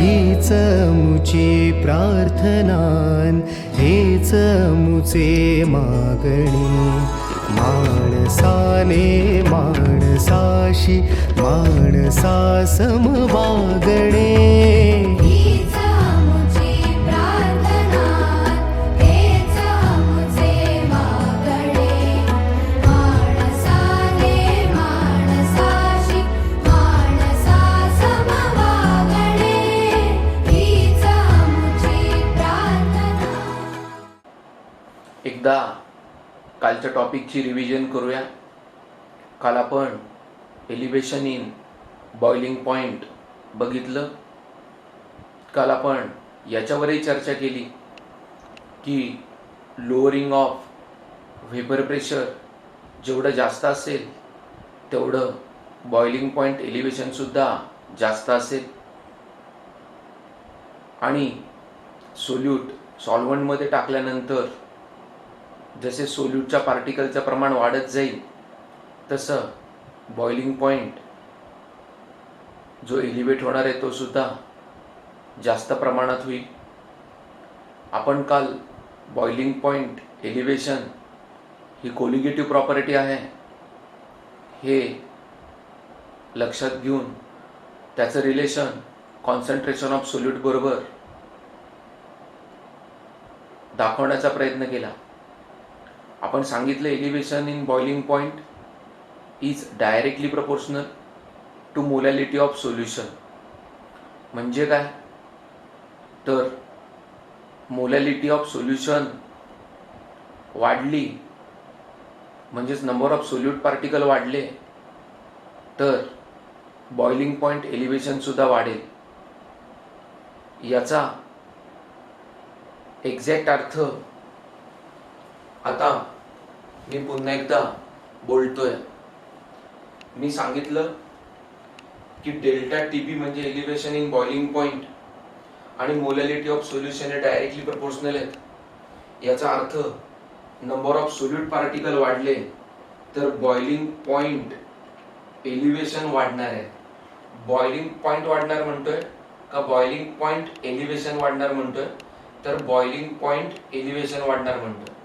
हीच मुची प्रार्थनान, हेच मुचे मागणी. माणसाने माणसाशी माणसा सम वागणे. एकदा कालच्या टॉपिकची रिव्हिजन करूया. काल आपण एलिव्हेशन इन बॉइलिंग पॉइंट बघितलं. काल आपण याच्यावरही चर्चा केली की लोअरिंग ऑफ व्हेपर प्रेशर जेवढं जास्त असेल तेवढं बॉइलिंग पॉइंट एलिव्हेशनसुद्धा जास्त असेल. आणि सॉल्व्हंटमध्ये टाकल्यानंतर जसे सोल्यूटच्या पार्टिकलचं प्रमाण वाढत जाईल तसं बॉइलिंग पॉइंट जो एलिव्हेट होणार आहे तो सुद्धा जास्त प्रमाणात होईल. आपण काल बॉइलिंग पॉइंट एलिव्हेशन ही कोलिगेटिव्ह प्रॉपर्टी आहे हे लक्षात घेऊन त्याचं रिलेशन कॉन्सन्ट्रेशन ऑफ सोल्यूट बरोबर दाखवण्याचा प्रयत्न केला. आपण सांगितलं elevation in boiling point is directly proportional to molality of solution. म्हणजे काय तर मोलॅलिटी ऑफ सोल्युशन वाढली म्हणजेच नंबर ऑफ सोल्यूट पार्टिकल वाढले तर बॉइलिंग पॉइंट एलिव्हेशन सुद्धा वाढेल. याचा एक्झॅक्ट अर्थ आता मी पुन्हा एकदा बोलतोय. मी सांगितलं की डेल्टा टीबी म्हणजे एलिव्हेशन इन बॉइलिंग पॉइंट आणि मोलॅलिटी ऑफ सोल्युशन हे डायरेक्टली प्रपोर्शनल आहेत. याचा अर्थ नंबर ऑफ सोल्यूट पार्टिकल वाढले तर बॉइलिंग पॉइंट एलिव्हेशन वाढणार आहे. बॉइलिंग पॉइंट वाढणार म्हणतोय का बॉइलिंग पॉइंट एलिव्हेशन वाढणार म्हणतोय तर बॉइलिंग पॉइंट एलिव्हेशन वाढणार म्हणतोय.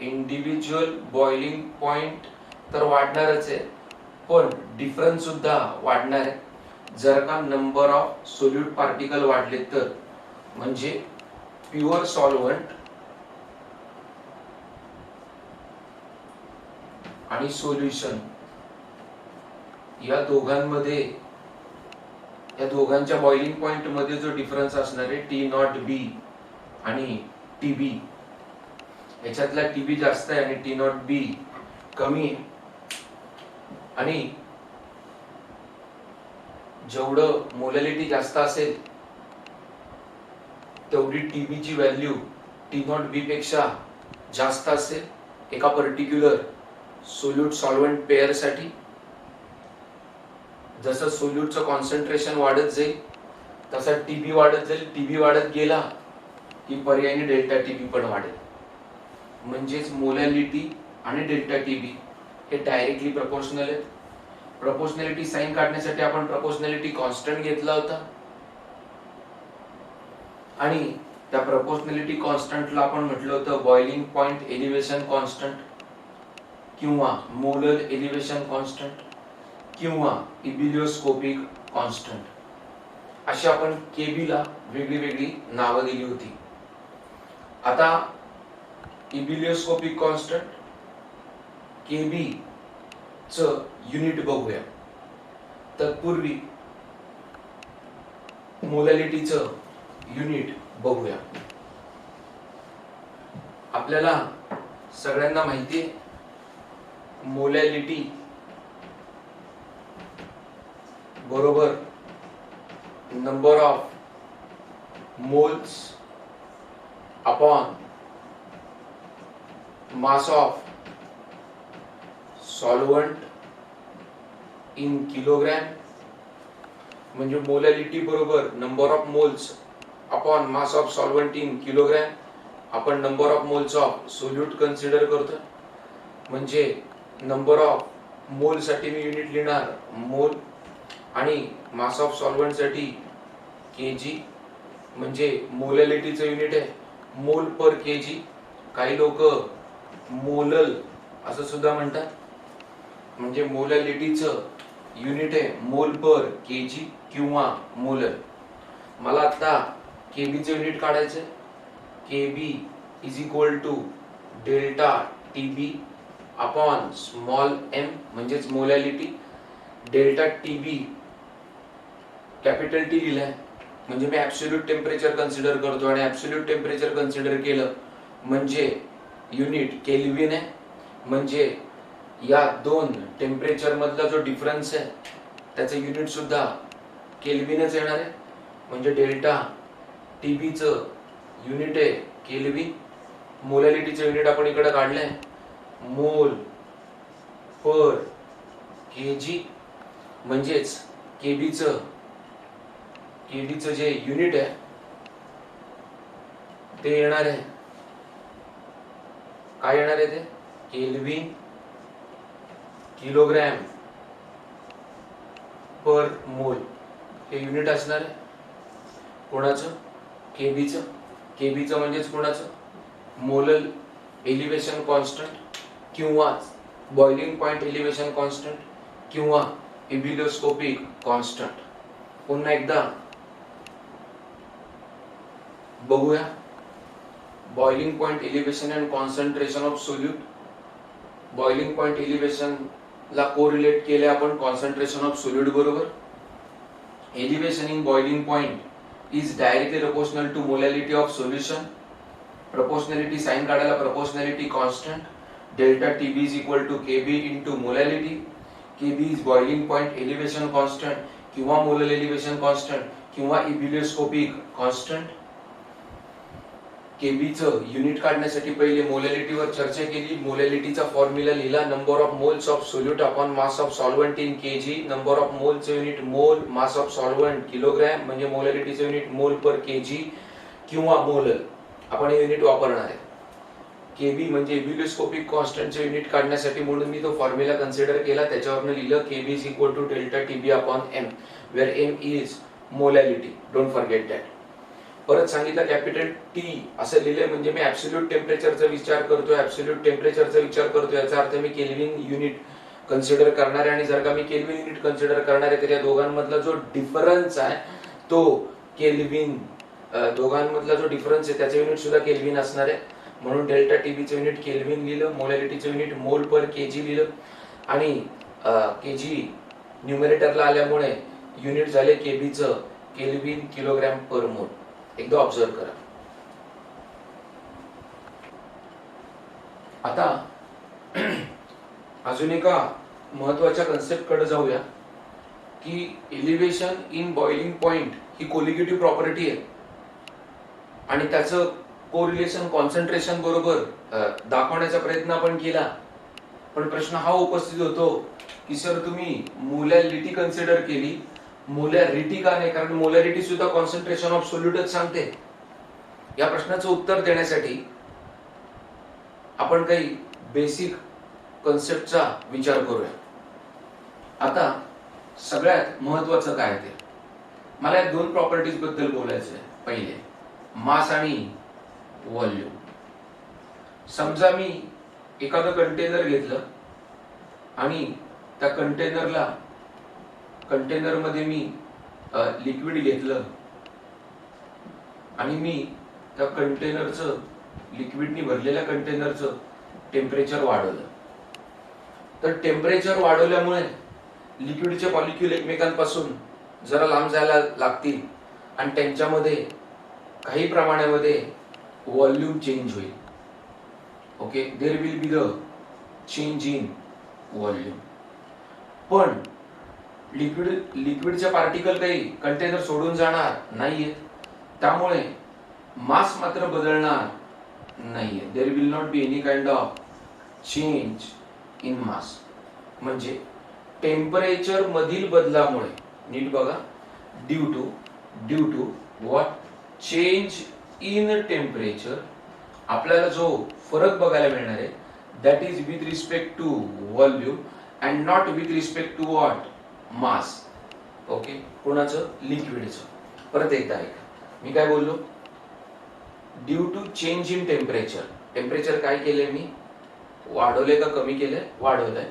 इंडिव्हिज्युअल बॉइलिंग पॉइंट तर वाढणारच आहे पण डिफरन्स सुद्धा वाढणार आहे जर का नंबर ऑफ सोल्यूट पार्टिकल वाढले तर. म्हणजे प्युअर सॉल्व्हंट आणि सोल्युशन या दोघांच्या बॉइलिंग पॉइंट मध्ये जो डिफरन्स असणार आहे टी नॉट बी आणि टीबी, याच्यातला टीबी जास्त आहे आणि टी नॉट बी कमी आहे. आणि जेवढं मोलॅलिटी जास्त असेल तेवढी टीबीची व्हॅल्यू टी नॉट बी पेक्षा जास्त असेल एका पर्टिक्युलर सोल्यूट सॉल्व्हंट पेअर साठी. जसं सोल्यूटचं कॉन्सन्ट्रेशन वाढत जाईल तसा टीबी वाढत जाईल. टीबी वाढत गेला की पर्यायी डेल्टा टीबी पण वाढेल. म्हणजेच मोलॅलिटी आणि डेल्टा टीबी हे डायरेक्टली प्रपोर्शनल आहेत. प्रपोर्शनॅलिटी साइन काढण्यासाठी आपण प्रपोर्शनॅलिटी कॉन्स्टंट घेतला होता आणि त्या प्रपोर्शनॅलिटी कॉन्स्टंटला आपण म्हटलं होतं बॉइलिंग पॉइंट एलिव्हेशन कॉन्स्टंट किंवा मोलर एलिव्हेशन कॉन्स्टंट किंवा इबिलिओस्कोपिक कॉन्स्टंट अशी आपण केबीला वेगळी वेगळी नावं दिली होती. आता इबिलिओस्कोपिक कॉन्स्टंट केबी च युनिट बघूया. तत्पूर्वी मोलॅलिटीचं युनिट बघूया. आपल्याला सगळ्यांना माहिती आहे मोलॅलिटी बरोबर number of moles upon mass of solvent in kilogram. म्हणजे मोलॅलिटी बरोबर number of moles upon mass of solvent in kilogram. आपण number of moles of solute consider करतो. म्हणजे नंबर ऑफ मोल साठी मी युनिट लिहिणार मोल आणि मास ऑफ सॉल्व्हंट साठी केजी म्हणजे मोलॅलिटीचं युनिट आहे मोल पर केजी. काही लोक मोलल असं सुद्धा म्हणतात, म्हणजे मोलॅलिटीचं युनिट आहे मोल पर केजी किंवा मोलर. मला आता केबीचं युनिट काढायचं आहे. KB is equal to delta TB upon small m म्हणजेच मोलॅलिटी. डेल्टा टीबी कॅपिटल टी लिहिलाय म्हणजे मी ऍब्सोल्यूट टेम्परेचर कन्सिडर करतो, आणि ऍब्सोल्यूट टेम्परेचर कन्सिडर केलं म्हणजे युनिट केल्विन आहे. म्हणजे या दोन टेम्परेचर मधला जो डिफरन्स आहे त्याचं युनिट सुद्धा केल्विनच येणार आहे. म्हणजे डेल्टा टीबीचं युनिट आहे केल्विन. मोलॅलिटीचं युनिट आपण इकडे काढलंय मोल पर केजी, म्हणजेच केबीचं जे युनिट आहे ते येणार आहे, काय येणार आहे ते केल्विन किलोग्रॅम पर मोल हे युनिट असणार आहे. कोणाचं? केबीचं. केबीचं म्हणजेच कोणाचं? मोलल एलिव्हेशन कॉन्स्टंट किंवा बॉइलिंग पॉइंट एलिव्हेशन कॉन्स्टंट किंवा इबिलिओस्कोपिक कॉन्स्टंट. पुन्हा एकदा बघूया. Boiling point elevation and concentration of solute. Boiling point elevation ला कोरिलेट केले आपण कॉन्सन्ट्रेशन ऑफ सोल्यूट बरोबर. Elevation in boiling point is directly proportional to molality of solution. Proportionality sign काढायला proportionality constant delta TB is equal to KB into molality. KB is boiling point elevation constant किंवा molal elevation constant किंवा ebullioscopic constant. केबीचं unit काढण्यासाठी पहिले मोलॅलिटीवर चर्चा केली. मोलॅलिटीचा formula लिहिला number of moles of solute upon mass of solvent in KG. Number of मोलचं unit mole, mass of solvent kilogram, म्हणजे मोलॅलिटीचं युनिट मोल पर केजी किंवा मोलल. आपण हे युनिट वापरणार आहे. केबी म्हणजे इबिलिओस्कोपिक कॉन्स्टंटचे युनिट काढण्यासाठी म्हणून मी तो फॉर्म्युला कन्सिडर केला. त्याच्यावरनं लिहिलं KB is equal to delta TB upon M, where M is molality. Don't forget that. परत सांगितलं कॅपिटल टी असं लिहिले म्हणजे मी ऍब्सोल्यूट टेम्परेचरचा विचार करतोय. ऍब्सोल्यूट टेम्परेचरचा विचार करतोय याचा अर्थ मी केल्विन युनिट कन्सिडर करणार आहे. आणि जर का मी केल्विन युनिट कन्सिडर करणार आहे तर या दोघांमधला जो डिफरन्स आहे तो केल्विन, दोघांमधला जो डिफरन्स आहे त्याचे युनिट सुद्धा केल्विन असणार आहे. म्हणून डेल्टा टीबीचं युनिट केल्विन लिहिलं, मोलॅलिटीचं युनिट मोल पर केजी लिहिलं, आणि केजी न्यूमरेटरला आल्यामुळे युनिट झाले केबीचं केल्विन किलोग्रॅम पर मोल. एकदा ऑब्झर्व करा. आता अजून एका महत्वाच्या कन्सेप्ट कडे जाऊया की elevation in boiling point he colligative property आहे आणि त्याचं कोरिलेशन कॉन्सन्ट्रेशन बरोबर दाखवण्याचा प्रयत्न आपण केला. पण प्रश्न हा उपस्थित होतो की सर तुम्ही मोलॅलिटी कन्सिडर केली, मोलॅरिटी का नाही? कारण मोलॅरिटी सुद्धा कॉन्सन्ट्रेशन ऑफ सोल्यूटच सांगते. या प्रश्नाचं उत्तर देण्यासाठी आपण काही बेसिक कन्सेप्टचा विचार करूया. आता सगळ्यात महत्वाचं काय ते मला या दोन प्रॉपर्टीज बद्दल बोलायचं आहे. पहिले मास आणि व्हॉल्यूम. समजा मी एखादं कंटेनर घेतलं आणि त्या कंटेनरमध्ये मी लिक्विड घेतलं आणि मी त्या कंटेनरचं, लिक्विडनी भरलेल्या कंटेनरचं टेम्परेचर वाढवलं. तर टेम्परेचर वाढवल्यामुळे लिक्विडचे मॉलिक्यूल एकमेकांपासून जरा लांब जायला लागतील आणि त्यांच्यामध्ये काही प्रमाणामध्ये व्हॉल्यूम चेंज होईल. Okay, there will be the change in volume. पण लिक्विडचे पार्टिकल काही कंटेनर सोडून जाणार नाहीये, त्यामुळे मास मात्र बदलणार नाहीये. There will not be any kind of change in mass. म्हणजे टेम्परेचर मधील बदलामुळे, नीट बघा, due to what, change in temperature, आपल्याला जो फरक बघायला मिळणार आहे that is with respect to volume and not with respect to what, mass. Okay, कोणाचं? लिक्विडचं. परत एकदा ऐका, मी काय बोललो, due to change in temperature. Temperature काय केलंय मी, वाढवले का कमी केलंय, वाढवलंय.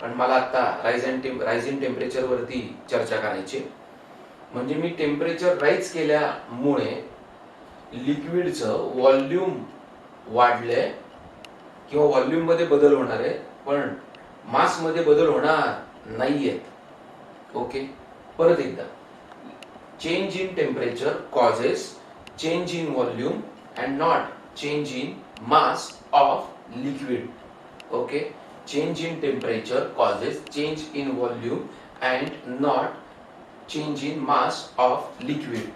आणि मला आता राईज इन टेम्परेचर वरती चर्चा करायची. म्हणजे मी टेम्परेचर राईज केल्यामुळे लिक्विडचं व्हॉल्यूम वाढलंय किंवा व्हॉल्यूम मध्ये बदल होणार आहे, पण मास मध्ये बदल होणार नाहीये. ओके, परत एकदा, change in temperature causes change in volume and not change in mass of liquid. Okay, change in temperature causes change in volume and not change in mass of liquid.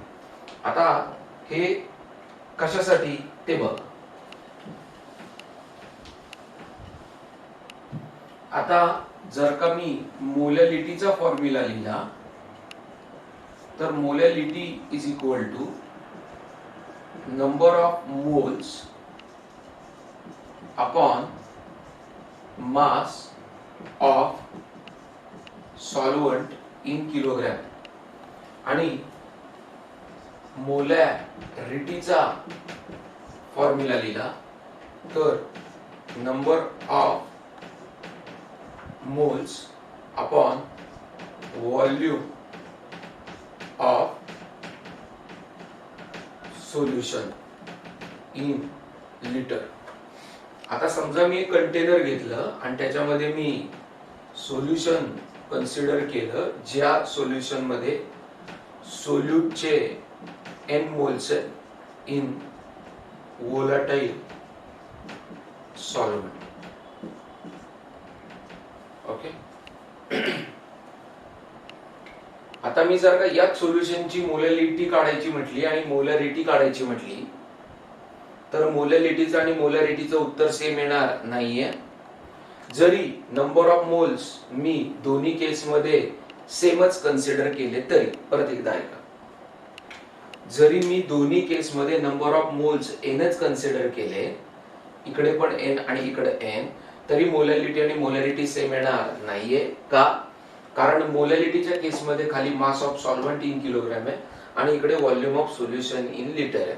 आता हे कशासाठी ते बघ. आता जर का मी मोलॅलिटीचा फॉर्म्युला लिहिला तर molality is equal to number of moles upon mass of solvent in kilogram. आणि मोलॅरिटीचा फॉर्म्युला लिहिला तर number of moles upon volume of solution in litre. आता समजा मी एक कंटेनर घेतलं आणि त्याच्यामध्ये मी सोल्युशन कन्सिडर केलं, ज्या सोल्युशन मध्ये सोल्यूटचे n moles in volatile solvent. Okay, आता मी जर का याच सोल्युशनची मोलॅलिटी काढायची म्हटली आणि मोलॅरिटी काढायची म्हटली तर मोलॅलिटीचं आणि मोलॅरिटीचं उत्तर सेम येणार नाहीये. जरी नंबर ऑफ मोल्स मी दोन्ही केसमध्ये सेमच कन्सिडर केले तरी. परत एकदा ऐका, जरी मी दोन्ही केसमध्ये नंबर ऑफ मोल्स एनच कन्सिडर केले, इकडे पण एन आणि इकडे एन, तरी मोलॅलिटी आणि मोलॅरिटी सेम येणार नाहीये. का? कारण मोलॅलिटीच्या केसमध्ये खाली mass of solvent in kilogram आहे आणि इकडे volume of solution in litre आहे.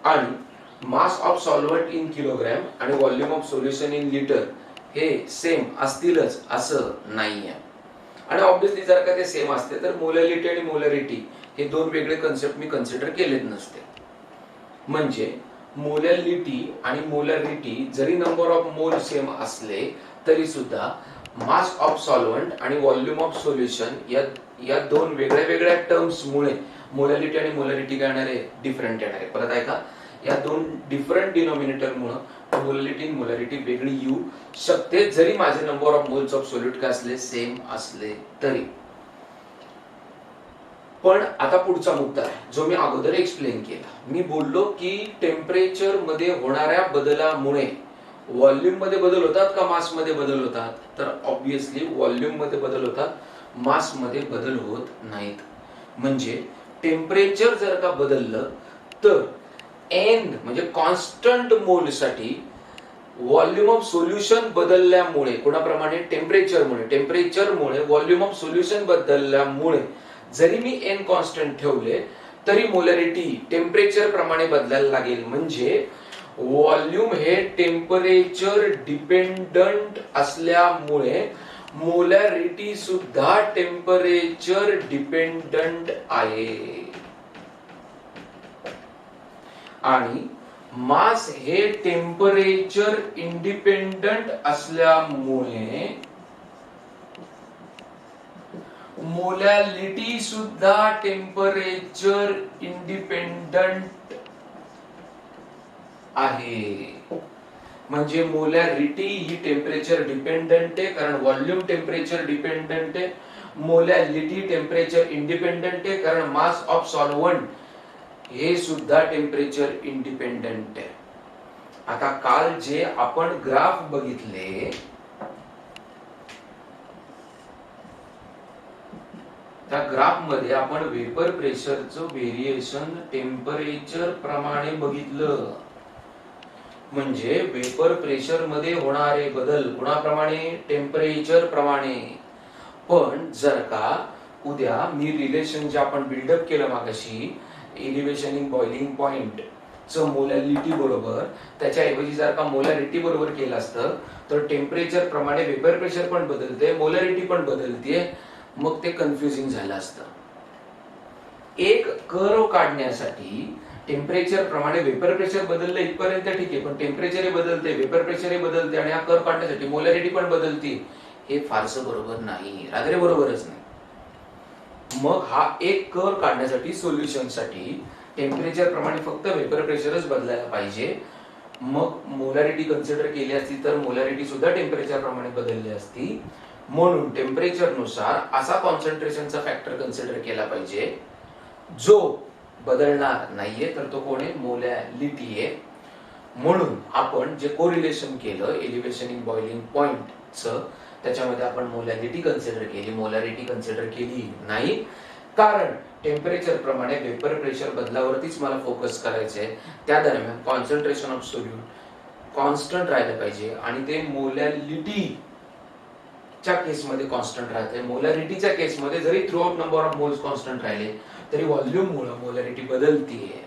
आणि mass of solvent in kilogram आणि volume of solution in litre हे सेम असतीलच असं नाहीये. आणि ऑब्विसली जर का ते सेम असते तर मोलॅलिटी आणि मोलॅरिटी हे दोन वेगळे कन्सेप्ट मी कन्सिडर केलेच नसते. म्हणजे मोलॅलिटी आणि मोलॅरिटी जरी नंबर ऑफ मोल सेम असले तरी सुद्धा मास ऑफ सॉल्व्हंट आणि व्हॉल्यूम ऑफ सोल्युशन या दोन वेगळ्या वेगळ्या टर्म्स मुळे मोलॅलिटी आणि मोलॅरिटी काय येणार आहे, डिफरंट येणार आहे. परत ऐका, या दोन डिफरंट डिनॉमिनेटर मुळे मोलॅलिटी आणि मोलॅरिटी वेगळी येऊ शकते जरी माझे number of moles of solute काय असले, सेम असले तरी. पण आता पुढचा मुद्दा आहे जो मी अगोदर एक्सप्लेन केला. मी बोललो की टेम्परेचर मध्ये होणाऱ्या बदलामुळे व्हॉल्यूम मध्ये बदल होतात का मास मध्ये बदल होतात, तर ऑब्विसली व्हॉल्यूम मध्ये बदल होतात, मास मध्ये बदल होत नाहीत. म्हणजे टेम्परेचर जर का बदललं तर एन म्हणजे कॉन्स्टंट मोल साठी व्हॉल्यूम ऑफ सोल्युशन बदलल्यामुळे, कोणाप्रमाणे, टेम्परेचरमुळे व्हॉल्यूम ऑफ सोल्युशन बदलल्यामुळे जरी मी एन कॉन्स्टंट ठेवले तरी मोलॅरिटी टेम्परेचर प्रमाणे बदलायला लागेल. म्हणजे व्हॉल्यूम हे टेम्परेचर डिपेंडंट असल्यामुळे मोलॅरिटी सुद्धा टेम्परेचर डिपेंडंट आहे. आणि मास हे टेम्परेचर इंडिपेंडंट असल्यामुळे मोलॅलिटी सुद्धा टेम्परेचर इंडिपेंडंट आहे. म्हणजे मोलॅरिटी ही टेम्परेचर डिपेंडंट आहे कारण व्हॉल्यूम टेम्परेचर डिपेंडंट आहे. मोलॅलिटी टेम्परेचर इंडिपेंडंट आहे कारण मास ऑफ सॉल्व्हंट हे सुद्धा टेम्परेचर इंडिपेंडंट आहे. आता काल जे आपण ग्राफ बघितले त्या ग्राफ मध्ये आपण वेपर प्रेशरचं व्हेरिएशन टेम्परेचर प्रमाणे बघितलं. म्हणजे वेपर प्रेशर मध्ये होणारे बदल कोणाप्रमाणे, टेम्परेचर प्रमाणे. पण जर का उद्या मी रिलेशन जे आपण बिल्डअप केलं मागाशी एलिव्हेशन इन बॉइलिंग पॉइंट चं मोलॅलिटी बरोबर त्याच्याऐवजी जर का मोलॅरिटी बरोबर केलं असतं तर टेम्परेचर प्रमाणे वेपर प्रेशर पण बदलते, मोलॅरिटी पण बदलते, मग ते कन्फ्युजिंग झालं असतं. एक कर्व काढण्यासाठी टेम्परेचर प्रमाणे वेपर प्रेशर बदललं इथपर्यंत ठीक आहे, पण टेम्परेचरही बदलते, वेपर प्रेशरही बदलते आणि हा कर्व काढण्यासाठी मोलॅरिटी पण बदलते, हे फारसं बरोबर नाही, रादरे बरोबरच नाही. मग हा एक कर्व काढण्यासाठी सोल्युशन साठी टेम्परेचर प्रमाणे फक्त वेपर प्रेशरच बदलायला पाहिजे. मग मोलॅरिटी कन्सिडर केली असती तर मोलॅरिटी सुद्धा टेम्परेचर प्रमाणे बदलली असती. म्हणून टेम्परेचर नुसार असा कॉन्सन्ट्रेशनचा फॅक्टर कन्सिडर केला पाहिजे जो बदलणार नाहीये, तर तो कोण आहे? मोलॅलिटी आहे. म्हणून आपण जे कोरिलेशन केलं एलिव्हेशन इन बॉइलिंग पॉइंटचं, त्याच्यामध्ये आपण मोलॅलिटी कन्सिडर केली, मोलॅरिटी कन्सिडर केली नाही, कारण टेम्परेचर प्रमाणे वेपर प्रेशर बदलावरतीच मला फोकस करायचंय. त्या दरम्यान कॉन्सन्ट्रेशन ऑफ सोल्यूट कॉन्स्टंट राहिलं पाहिजे आणि ते मोलॅलिटीच्या केसमध्ये कॉन्स्टंट राहते. मोलॅरिटीच्या केसमध्ये जरी throughout number of moles constant राहिले तरी व्हॉल्यूम मुळे मोलॅरिटी बदलतीये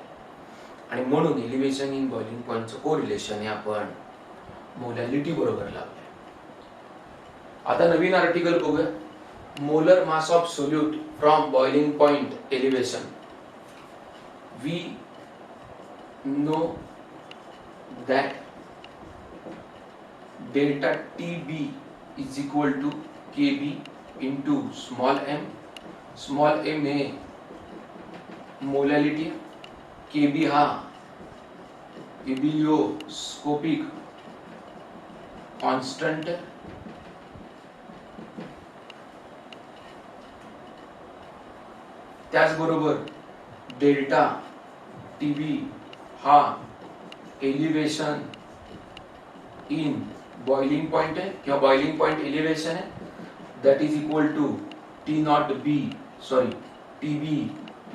आणि म्हणून एलिव्हेशन इन बॉइलिंग पॉइंटचं कोरिलेशन हे आपण मोलॅलिटी बरोबर लावलंय. आता नवीन आर्टिकल बघूया. Molar mass of solute from boiling point elevation. We know that delta TB is equal to KB into small m. Small m हे मोलॅलिटी, KB हा इबिलिओस्कोपिक कॉन्स्टंट, त्याचबरोबर डेल्टा TB हा एलिव्हेशन इन बॉइलिंग पॉइंट है किंवा boiling point elevation है, that is equal to TB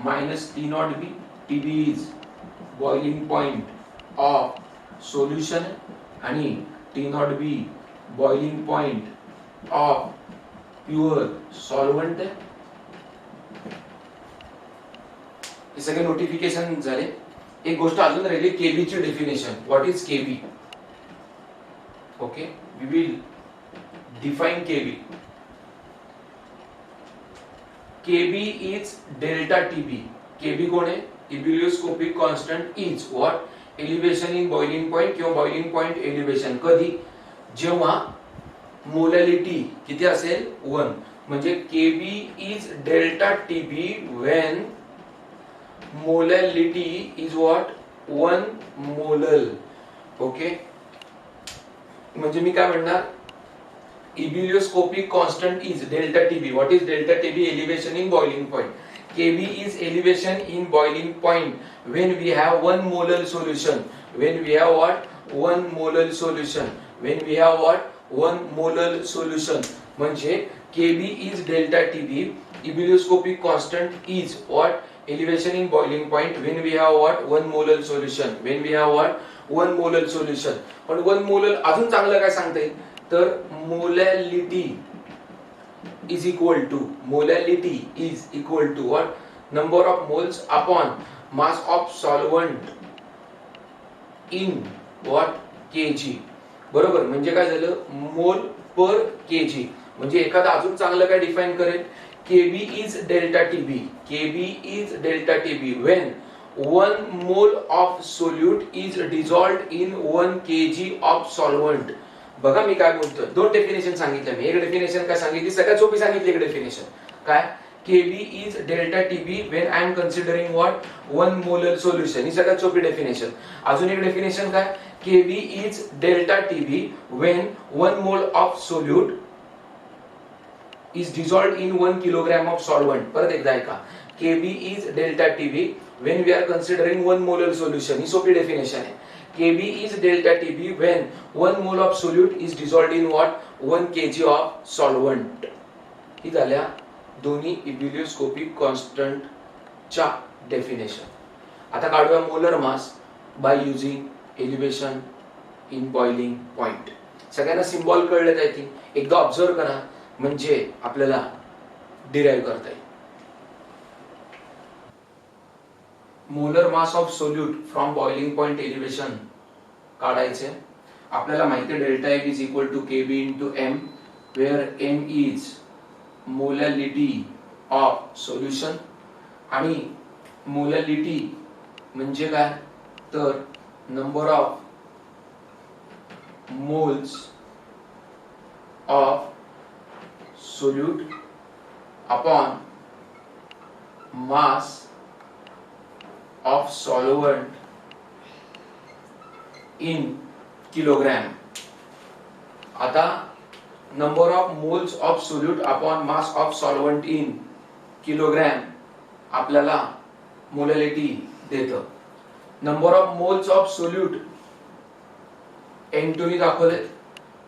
minus T0B. TB is boiling point of solution आणि T0B boiling point of pure solvent है. हे सगळे नोटिफिकेशन झाले. एक गोष्ट अजून राहिली, केबी ची definition. What is KB? Okay, we will define KB. KB is delta TB. KB कोण आहे? Ebullioscopic constant is what? Elevation in boiling point किंवा बॉइलिंग पॉइंट एलिव्हेशन. कधी? जेव्हा मोलॅलिटी किती असेल? 1. म्हणजे KB is delta TB when molality is what? 1 molal. Okay, म्हणजे मी काय म्हणणार? Ebullioscopic constant is delta TB. What is delta TB? Elevation in boiling point. KB is elevation in boiling point when we have 1 molar solution. When we have what? 1 molar solution. When we have what? 1 molar solution. म्हणजे KB is delta TB. Ebullioscopic constant is what? Elevation in boiling point when we have what? 1 molar solution. When we have what? 1 molar solution. पण 1 molar अजून चांगलं काय सांगता येईल? तर molality is equal to what? Number of moles upon mass of solvent in what? KG. बरोबर, म्हणजे काय झालं? मोल पर केजी. म्हणजे एखादा अजून चांगलं काय डिफाइन करेल? KB is delta TB. KB is delta TB when 1 mole of solute is dissolved in 1 kg of solvent. बघा मी काय बोलतोय, 2 डेफिनेशन सांगितलं मी. एक डेफिनेशन काय सांगितली? सगळ्यात सोपी सांगितली एक डेफिनेशन. काय? KB is delta TB when I am considering what? 1 molar solution. ही सगळ्यात सोपी डेफिनेशन. अजून एक डेफिनेशन काय? KB is delta TB when 1 mole of solute is dissolved in 1 kilogram of solvent. परत एकदा ऐका. KB is delta TB when we are considering 1 molar solution. ही सोपी डेफिनेशन आहे. KB is delta TB when 1 mole of solute is dissolved in what? 1 kg of solvent. ही झाल्या दोन्ही इबिलिओस्कोपिक constant च्या definition. आता काढूया molar mass by using elevation in boiling point. सगळ्यांना symbol कळलेत आय थिंक. एकदा ऑब्झर्व करा म्हणजे आपल्याला डिराइव्ह करता येईल. Molar mass of solute from boiling point elevation काढायचे. आपल्याला माहिती आहे delta F is equal to K B into M, where M is molality of solution आणि मोलॅलिटी म्हणजे काय तर number of moles of solute upon mass of solvent in kilogram. आता number of moles of solute upon mass of solvent in kilogram आपल्याला molality देतं. Number of moles of solute N2 ने दाखवले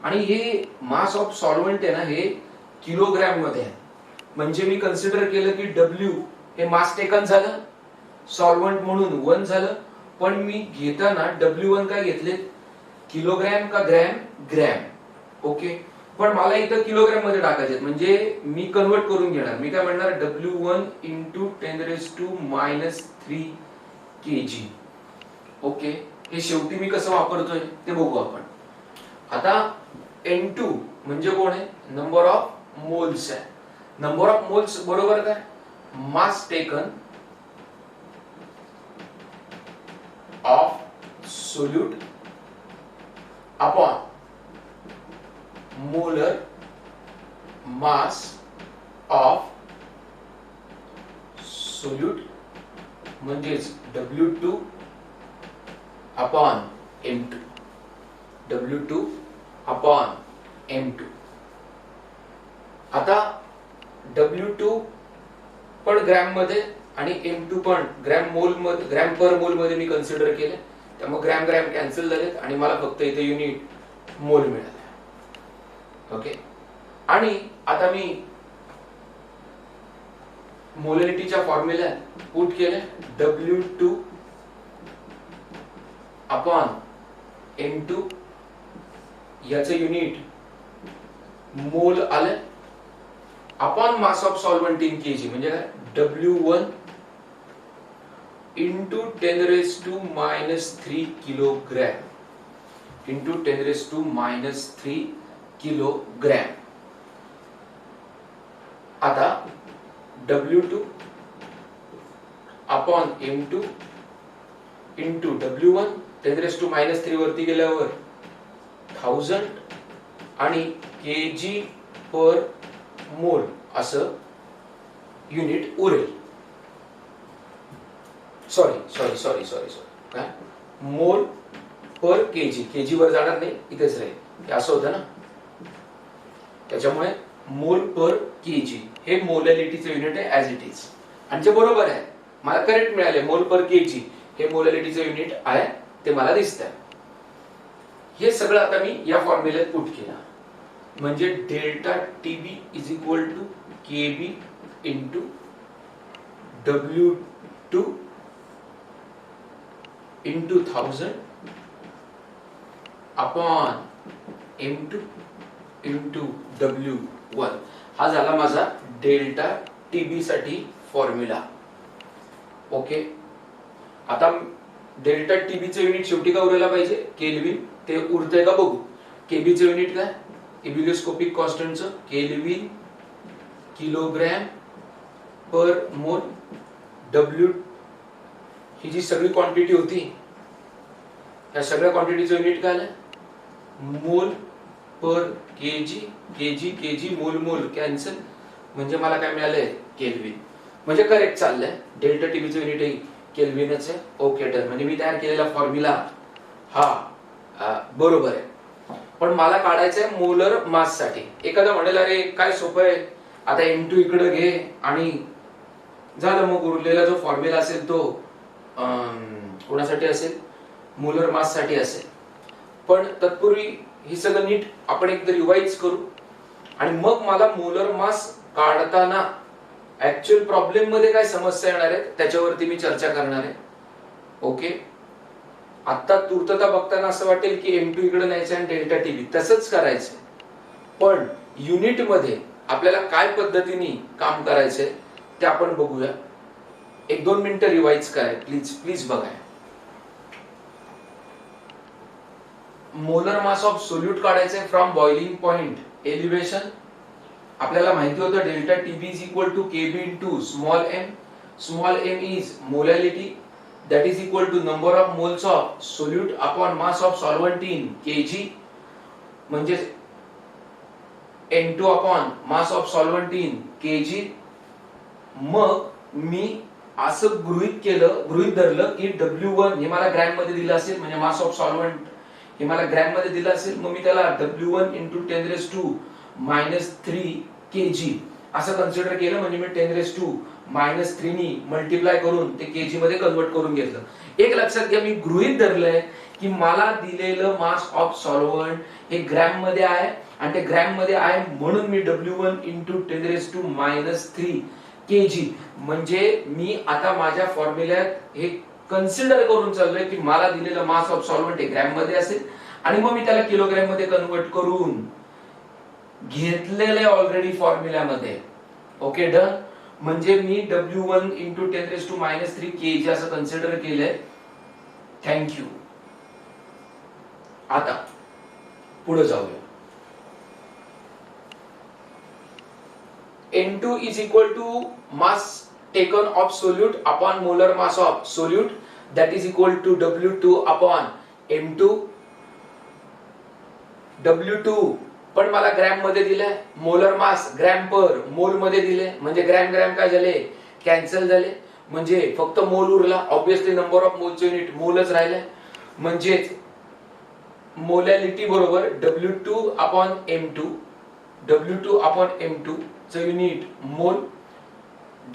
आणि हे मास ऑफ सॉल्व्हंट आहे ना हे किलोग्रॅम मध्ये आहे. म्हणजे मी कन्सिडर केलं की W हे मास टेकन झालं, सॉल्व्हंट म्हणून 1 झालं, पण मी घेताना W1 काय घेतले किलोग्रॅम का ग्रॅम ग्रॅम. ओके, पण मला इथं किलोग्रॅम मध्ये टाकायचे म्हणजे मी कन्वर्ट करून घेणार. मी काय म्हणणार W1 इंटू 10⁻³ kg. ओके, हे शेवटी मी कसं वापरतोय ते बघू आपण. आता N2 म्हणजे कोण आहे नंबर ऑफ मोल्स आहे. नंबर ऑफ मोल्स बरोबर काय mass taken of solute upon molar mass of solute म्हणजेच W2 upon M2. W2 upon M2. आता W2 पण ग्रॅम मध्ये आणि M2 पण ग्रॅम मोल मध्ये, ग्रॅम पर मोल मध्ये मी कन्सिडर केले. त्यामुळे ग्रॅम ग्रॅम कॅन्सल झालेत आणि मला फक्त इथे युनिट मोल मिळाले. ओके, आणि आता मी मोलॅलिटीच्या फॉर्म्युल्यात पुट केले W2 अपॉन M2. याचं युनिट मोल आलं upon mass of solvent in KG म्हणजे काय W1 into 10⁻³ kilogram into 10⁻³ kilogram. आता W2 upon M2 into W1 10⁻³ वरती गेल्यावर 1000 आणि kg पर मोल असं युनिट उरेल. सॉरी काय मोल पर केजी वर जाणार नाही, इथेच राहील. हे असं होतं ना, त्याच्यामुळे मोल पर केजी हे मोलॅलिटीचं युनिट आहे ऍज इट इज. आणि जे बरोबर आहे मला करेक्ट मिळाले. मोल पर केजी हे मोलॅलिटीचं युनिट आहे ते मला दिसतंय. हे सगळं आता मी या फॉर्म्युल्यात पुट केलं म्हणजे delta TB is equal to KB into W2 into 1000 upon M2 into W1. हा झाला माझा डेल्टा टीबी साठी फॉर्म्युला. ओके, आता डेल्टा टीबीचं युनिट शेवटी का उरायला पाहिजे केल्विन. ते उरतंय का बघू. केबीचं युनिट काय इबिलियोस्कोपिक कॉन्स्टंटचं kelvin kilogram per mole. W ही जी सगळी क्वांटिटी होती या सगळ्या क्वांटिटीचं युनिट काय आलं मोल पर केजी मोल मोल कॅन्सल म्हणजे मला काय मिळालंय केल्विन. म्हणजे करेक्ट चाललंय. डेल्टा टीबीचं युनिट आहे केल्विनच आहे. Okay done. म्हणजे मी तयार केलेला फॉर्म्युला हा बरोबर आहे. पण मला काढायचंय मोलर मास साठी. एखादा म्हणेल अरे काय सोपं आहे आता M2 इकडे घे आणि झालं. मग उरलेला जो फॉर्म्युला असेल तो कोणासाठी असेल मोलर मास साठी असेल. पण तत्पूर्वी ही सगळं नीट आपण एकदा रिवाइज करू आणि मग मला मोलर मास काढताना ऍक्च्युअल प्रॉब्लेम मध्ये काय समस्या येणार आहेत त्याच्यावरती मी चर्चा करणार आहे. ओके, आता तूर्तता बघताना असं वाटेल की M2 इकडे न्यायचं आणि डेल्टा टीबी तसंच करायचं. पण युनिट मध्ये आपल्याला काय पद्धतीने काम करायचंय ते आपण बघूया. एक 2 मिनिटं रिवाइज करा प्लीज बघा. मोलर मास ऑफ सोल्यूट काढायचे फ्रॉम बॉइलिंग पॉइंट एलिव्हेशन. आपल्याला माहिती होतं delta TB is equal to KB into small m. Small m is molality, that is equal to number of moles of solute upon mass of solvent in kg, म्हणजे N2 upon mass of solvent in kg. मग मी असं गृहीत धरलं की W1 हे मला gram मध्ये दिलं असेल, म्हणजे मास ऑफ सॉल्व्हंट हे मला ग्रॅम मध्ये दिलं असेल. मग मी त्याला W1 into 10⁻³ kg असं कन्सिडर केलं, म्हणजे मी 10⁻³ नी मल्टिप्लाय करून ते केजी मध्ये कन्वर्ट करून घेतलं. एक लक्षात घ्या, मी गृहीत धरलंय की मला दिलेलं मास ऑफ सॉल्व्हंट हे ग्रॅम मध्ये आहे, आणि ते ग्रॅम मध्ये आहे म्हणून मी W1 into 10⁻³ kg, म्हणजे मी आता माझ्या फॉर्म्युल्यात हे कन्सिडर करून चाललोय की मला दिलेलं मास ऑफ सॉल्व्हंट हे ग्रॅम मध्ये असेल, आणि मग मी त्याला किलोग्रॅम मध्ये कन्वर्ट करून घेतलेले ऑलरेडी फॉर्म्युल्यामध्ये. Okay done. म्हणजे मी W1 into 10⁻³ kg असं कन्सिडर केलंय. थँक्यू. आता पुढे जाऊया. N2 is equal to mass taken of solute upon molar mass of solute, that is equal to W2 upon M2. W2 पण मला ग्रॅम मध्ये दिलाय, मोलर मास ग्रॅम पर मोल मध्ये दिले, म्हणजे ग्रॅम ग्रॅम काय झाले, कॅन्सल झाले, म्हणजे फक्त मोल उरला. ऑब्विसली नंबर ऑफ मोलचे युनिट मोलच राहिले, म्हणजेच मोलॅलिटी बरोबर W2 upon M2. W2 upon M2 चं युनिट मोल.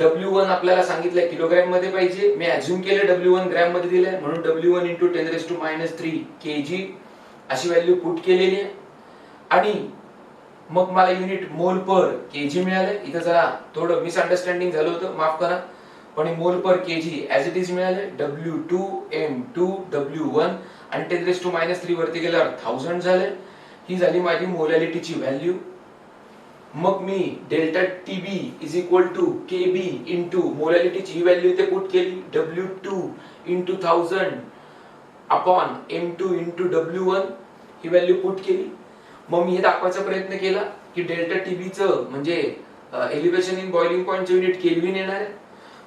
W1 आपल्याला सांगितलंय किलोग्रॅम मध्ये पाहिजे, मी अझ्युम केले W1 ग्रॅम मध्ये दिलंय, म्हणून W1 into 10⁻³ kg अशी व्हॅल्यू पुट केलेली आहे. आणि मग मला युनिट मोल पर केजी मिळाले. इथे जरा थोडं मिसअंडरस्टँडिंग झालं होतं, माफ करा, पण मोल पर केजी ऍज इट इज मिळाले. W2 M2 W1 आणि 10⁻³ वरती गेल्यावर 1000 झाले. ही झाली माझी मोलॅलिटीची व्हॅल्यू. मग मी delta TB is equal to KB into मोलॅलिटीची ही व्हॅल्यू इथे पुट केली. W2 into 1000 upon M2 into W1 ही व्हॅल्यू पुट केली. मग मी हे दाखवायचा प्रयत्न केला की डेल्टा टीबी चं म्हणजे एलिव्हेशन इन बॉइलिंग पॉइंटचे युनिट केल्विन येणार आहे.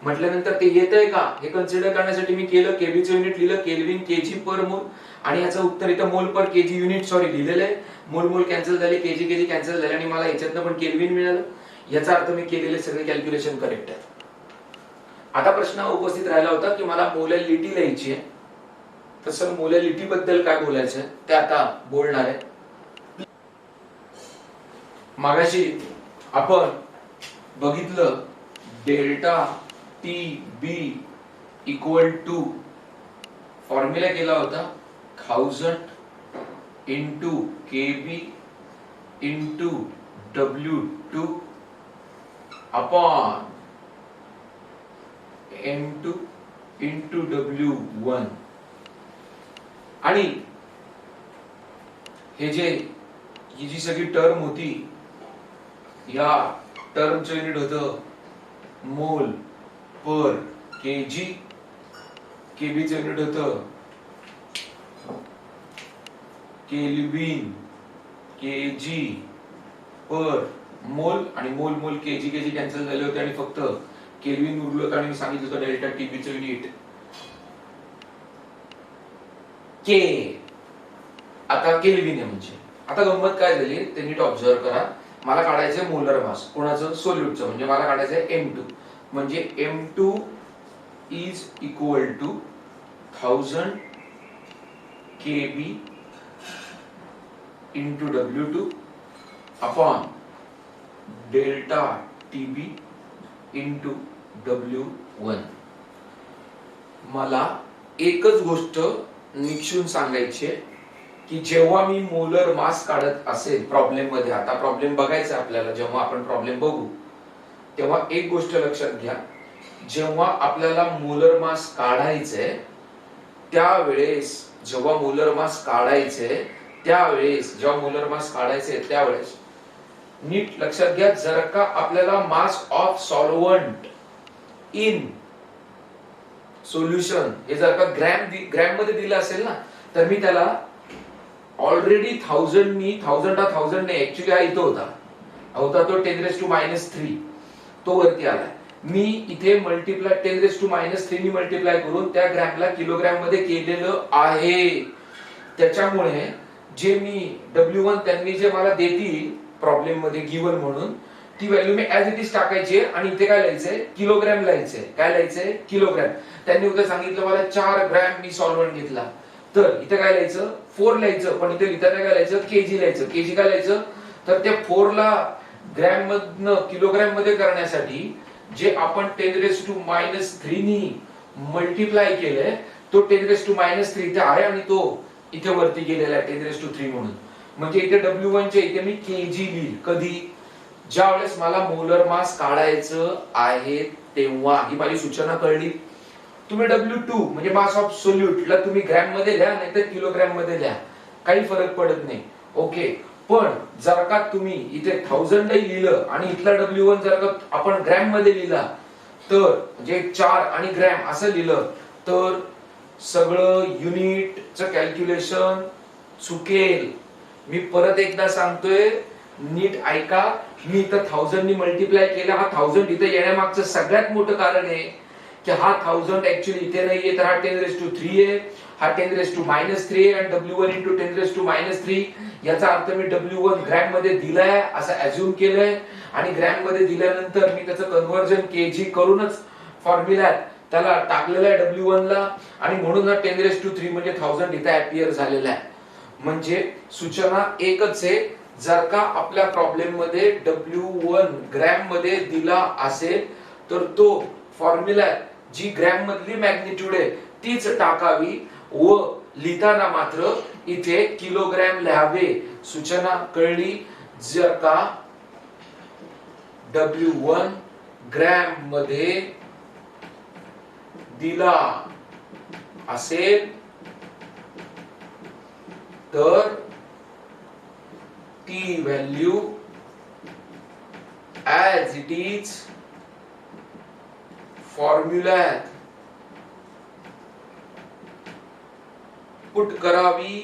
म्हटल्यानंतर ते येतंय का हे कन्सिडर करण्यासाठी मी केलं, केबीचं युनिट लिहिलं केल्विन केजी पर मोल, आणि याचं उत्तर इथं मोल पर केजी युनिट लिहिलेलं आहे. मोल मोल कॅन्सल झाले, केजी केजी कॅन्सल झाले, आणि मला याच्यातनं पण केल्विन मिळालं. याचा अर्थ मी केलेले सगळे कॅल्क्युलेशन करेक्ट आहे. आता प्रश्न उपस्थित राहिला होता की मला मोलॅलिटी लिहायची आहे, तर सर मोलॅलिटी बद्दल काय बोलायचं ते आता बोलणार आहे. मागाशी आपण बघितलं delta T B equal to formula केला होता 1000 into KB into W2 upon M2 into W1. आणि ही जी सगळी टर्म होती, या टर्मचं युनिट होतं मोल पर केजी, केबीचं युनिट होतं केल्विन केजी पर मोल, आणि मोल मोल केजी केजी कॅन्सल झाले होते आणि फक्त केल्विन उरलं होतं. आणि मी सांगितलं होतं डेल्टा टीबीचं युनिट के. आता केल्विन आहे, म्हणजे आता गंमत काय झाली ते नीट ऑब्झर्व करा. मला काढायचं मोलर मास कोणाचं, सोल्यूटचं, म्हणजे मला काढायचं M2. म्हणजे M2 is equal to 1000 KB into W2 upon delta TB into W1. मला एकच गोष्ट निक्षून सांगायची आहे की जेव्हा मी मोलर मास काढत असेल प्रॉब्लेम मध्ये, आता प्रॉब्लेम बघायचा आपल्याला, जेव्हा आपण प्रॉब्लेम बघू तेव्हा एक गोष्ट लक्षात घ्या, जेव्हा आपल्याला मोलर मास काढायचंय त्यावेळेस, जेव्हा मोलर मास काढायचंय त्यावेळेस नीट लक्षात घ्या, जर का आपल्याला मास ऑफ सॉल्व्हंट इन सोल्युशन हे जर का ग्रॅम मध्ये दिलं असेल ना, तर मी त्याला ऑलरेडी 1000 ने ऍक्च्युली हा इथं होता तो 10⁻³ तो वरती आलाय. मी इथे मल्टिप्लाय 10⁻³ नी मल्टिप्लाय करून त्या ग्रॅमला किलोग्रॅम मध्ये केलेलं आहे. त्याच्यामुळे जे मी W1 त्यांनी जे मला देतील प्रॉब्लेम मध्ये गिवन म्हणून, ती value me as it is टाकायची आणि इथे काय लिहायचंय, किलोग्रॅम लिहायचंय. काय लिहायचंय, किलोग्रॅम. त्यांनी उद्या सांगितलं मला 4 ग्रॅम मी सॉल्व्हंट घेतला, तर इथे काय लिहायचं, 4 लिहायचं. पण इथे लिहिताना काय लिहायचं, केजी लिहायचं. केजी काय लिहायचं, तर त्या 4 ला ग्रॅम मधनं किलोग्रॅम मध्ये करण्यासाठी जे आपण 10⁻³ नी मल्टिप्लाय केलंय, तो 10⁻³ इथे आहे आणि तो इथे वरती गेलेला आहे 10⁻³ म्हणून. म्हणजे इथे W1 चे इथे मी केजी लिहिल. कधी, ज्या वेळेस मला मोलर मास काढायचं आहे तेव्हा. ही माझी सूचना कळली. तुम्ही W2 म्हणजे मास ऑफ सोल्यूट ला तुम्ही ग्रॅम मध्ये लिहा, नाहीतर किलोग्रॅम मध्ये लिहा, काही फरक पडत नाही. ओके. पण जर का तुम्ही इथे 1000 लिहिलं आणि इथला W1 जर का आपण ग्रॅम मध्ये लिहिला, तर म्हणजे 4 आणि ग्रॅम असं लिहिलं, तर सगळं युनिटचं कॅल्क्युलेशन चुकेल. मी परत एकदा सांगतोय, नीट ऐका. मी इथं 1000 नी मल्टिप्लाय केला. हा 1000 इथं येण्यामागचं सगळ्यात मोठं कारण आहे की हा 1000 ऍक्च्युअली इथे नाहीये, तर हा 10⁻³ आहे, हा 10⁻³ आहे आणि W1 × 10⁻³ याचा अर्थ मी W1 ग्रॅम मध्ये दिलाय असं अज्युम केलंय आणि ग्रॅम मध्ये दिल्यानंतर मी त्याचं कन्व्हर्जन केजी करूनच फॉर्म्युल्यात त्याला टाकलेलं आहे W1 ला, आणि म्हणून हा 10⁻³ म्हणजे 1000 इथे अपीयर झालेला आहे. म्हणजे सूचना एकच आहे, जर का आपल्या प्रॉब्लेम मध्ये W1 ग्रॅम मध्ये दिला असेल तर तो फॉर्म्युला जी ग्रॅम मधली मॅग्निट्यूड आहे तीच टाकावी व लिहिताना मात्र इथे किलोग्रॅम लिहावे. सूचना कळली. जर का W1 ग्रॅम मध्ये दिला असेल तर ती व्हॅल्यू ऍज इट इज फॉर्म्युल्यात पुट करावी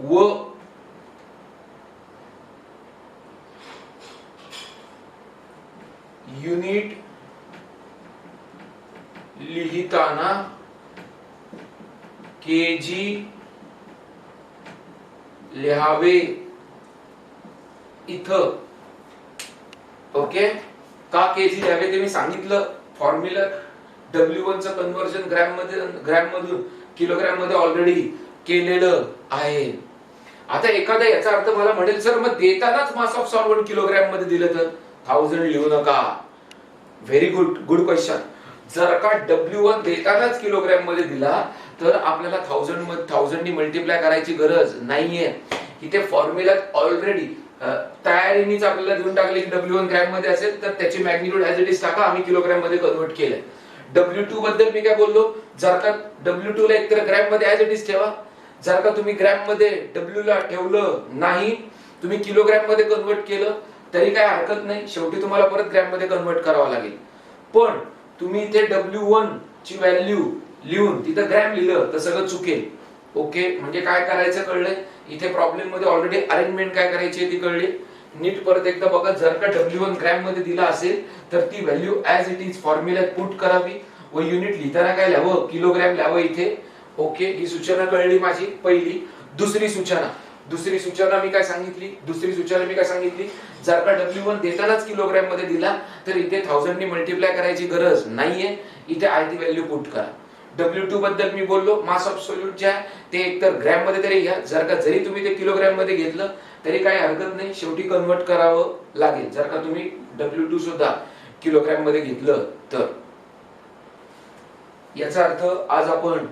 व युनिट लिहिताना केजी लिहावे इथं. ओके. का केजी लिहावे ते मी सांगितलं. फॉर्म्युला W1 चं कन्व्हर्जन ग्रॅम मधून किलोग्रॅम मध्ये ऑलरेडी केलेलं आहे. आता एखादा याचा अर्थ मला म्हणेल, सर मग देतानाच मास ऑफ सॉल्व्हंट किलोग्रॅम मध्ये दिलं तर 1000 लिहू नका. Very good question. जर का W1 देतानाच किलोग्रॅम मध्ये दिला तर आपल्याला 1000 नी मल्टिप्लाय करायची गरज नाहीये. इथे फॉर्म्युल्यात ऑलरेडी तयारीनेच आपल्याला देऊन टाकले की W1 ग्रॅम मध्ये असेल तर त्याची मॅग्निट्यूड ऍज इट इज टाका. आम्ही किलोग्रॅम मध्ये कन्वर्ट केलंय. W2 बद्दल मी काय बोललो, जर का W2 ला एकतर ग्रॅम मध्ये ऍज इट इज ठेवा. जर का तुम्ही ग्रॅम मध्ये W ला ठेवलं नाही, तुम्ही किलोग्रॅम मध्ये कन्वर्ट केलं तरी काय हरकत नाही. शेवटी तुम्हाला परत ग्रॅम मध्ये कन्वर्ट करावं लागेल. पण तुम्ही इथे W1 ची व्हॅल्यू लिहून तिथं ग्रॅम लिहिलं तर सगळं चुकेल. ओके. म्हणजे काय करायचं कळलंय. इथे प्रॉब्लेम मध्ये ऑलरेडी अरेंजमेंट काय करायची ती कळली. नीट परत एकदा बघा. जर का W1 ग्रॅम मध्ये दिला असेल तर ती व्हॅल्यू ऍज इट इज फॉर्म्युल्यात पुट करावी व युनिट लिहिताना काय लिहावं, किलोग्रॅम लिहावं इथे. ओके. ही सूचना कळली माझी पहिली. दुसरी सूचना मी काय सांगितली, जर का W1 देतानाच किलोग्रॅम मध्ये दिला तर इथे 1000 नी मल्टिप्लाय करायची गरज नाहीये. इथे आयती व्हॅल्यू पुट करा. W2 बद्दल मी बोललो, मास ऑफ सोल्यूट जे आहे ते एकतर ग्रॅम मध्ये तरी घ्या. जरी तुम्ही ते किलोग्रॅम मध्ये घेतलं तरी काही हरकत नाही, शेवटी कन्वर्ट करावं लागेल. जर का तुम्ही W2 सुद्धा किलोग्रॅम मध्ये घेतलं तर. याचा अर्थ आज आपण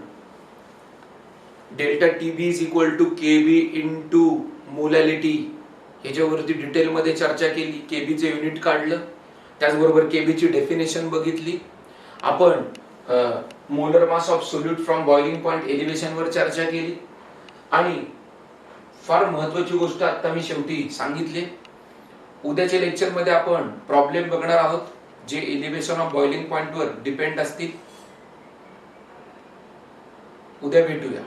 delta TB is equal to KB into molality याच्यावरती डिटेल मध्ये चर्चा केली. KB चे युनिट काढलं, त्याचबरोबर KB ची डेफिनेशन बघितली. आपण molar mass of solute from boiling point elevation वर चर्चा केली. आणि फार महत्वाची गोष्ट आता मी शेवटी सांगितली, उद्याच्या लेक्चरमध्ये आपण प्रॉब्लेम बघणार आहोत जे एलिव्हेशन ऑफ बॉइलिंग पॉइंटवर डिपेंड असतील. उद्या भेटूया.